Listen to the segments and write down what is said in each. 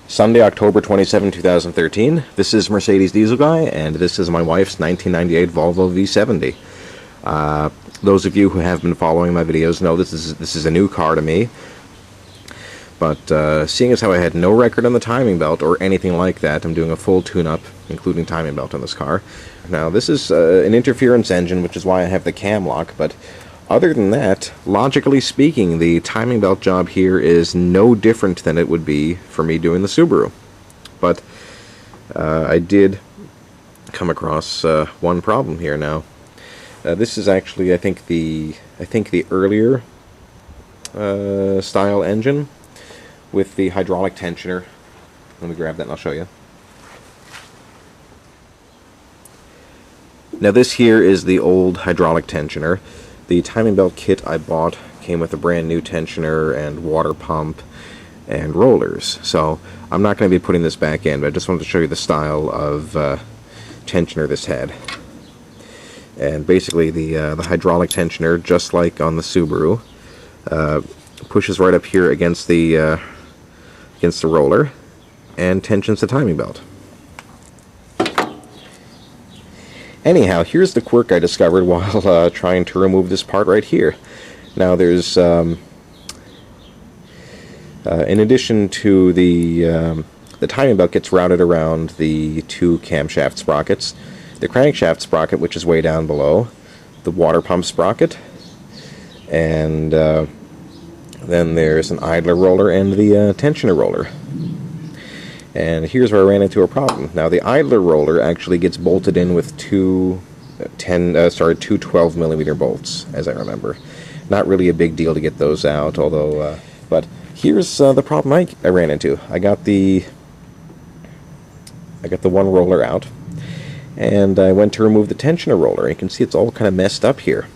Sunday, October 27, 2013. This is Mercedes Diesel Guy, and this is my wife's 1998 Volvo V70. Those of you who have been following my videos know this is a new car to me. But seeing as how I had no record on the timing belt or anything like that, I'm doing a full tune-up, including timing belt on this car. Now, this is an interference engine, which is why I have the cam lock, but other than that, logically speaking, the timing belt job here is no different than it would be for me doing the Subaru. But I did come across one problem here now. This is actually, I think the earlier style engine with the hydraulic tensioner. Let me grab that and I'll show you. Now this here is the old hydraulic tensioner. The timing belt kit I bought came with a brand new tensioner and water pump and rollers. So I'm not going to be putting this back in, but I just wanted to show you the style of tensioner this had. And basically the hydraulic tensioner, just like on the Subaru, pushes right up here against the roller and tensions the timing belt. Anyhow, here's the quirk I discovered while trying to remove this part right here. Now there's, in addition to the timing belt gets routed around the two camshaft sprockets, the crankshaft sprocket, which is way down below, the water pump sprocket, and then there's an idler roller and the tensioner roller. And here's where I ran into a problem. Now the idler roller actually gets bolted in with two 12mm bolts, as I remember. Not really a big deal to get those out, although, but here's the problem I ran into. I got the one roller out, and I went to remove the tensioner roller. You can see it's all kind of messed up here.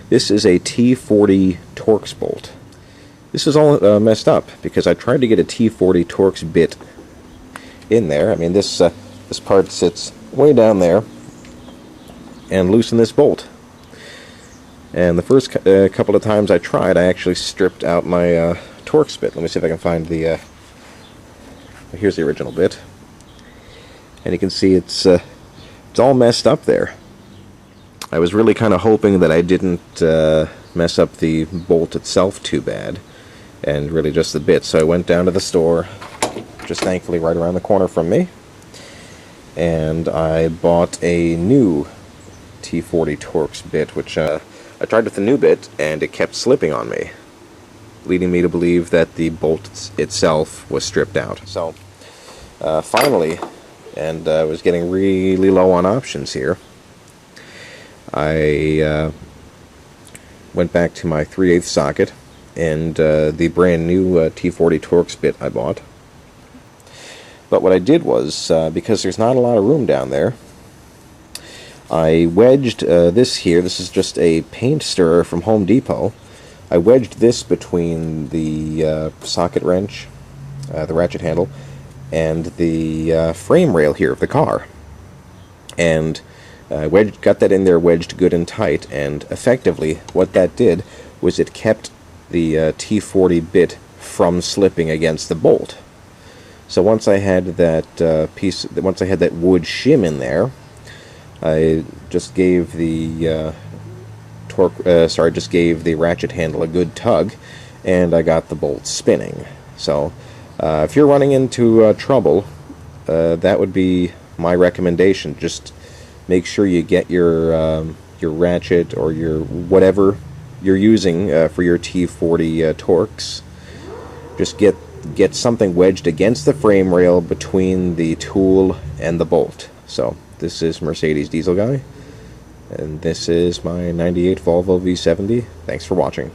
This is a T40 Torx bolt. This is all messed up because I tried to get a T40 Torx bit in there. I mean, this part sits way down there, and loosen this bolt. And the first couple of times I tried, I actually stripped out my Torx bit. Let me see if I can find the. Here's the original bit, and you can see it's all messed up there. I was really kind of hoping that I didn't mess up the bolt itself too bad, and really just the bit. So I went down to the store, just thankfully right around the corner from me, and I bought a new T40 Torx bit, which I tried with the new bit and it kept slipping on me, leading me to believe that the bolt itself was stripped out. So finally, and I was getting really low on options here, I went back to my 3/8 socket and the brand new T40 Torx bit I bought. But what I did was, because there's not a lot of room down there, I wedged this here. This is just a paint stirrer from Home Depot. I wedged this between the socket wrench, the ratchet handle, and the frame rail here of the car. And I got that in there wedged good and tight, and effectively what that did was it kept the T40 bit from slipping against the bolt. So once I had that once I had that wood shim in there, I just gave the ratchet handle a good tug, and I got the bolt spinning. So if you're running into trouble, that would be my recommendation. Just make sure you get your ratchet or your whatever you're using for your T40 Torx. Just get something wedged against the frame rail between the tool and the bolt. So this is Mercedes Diesel Guy, and this is my 98 Volvo V70. Thanks for watching.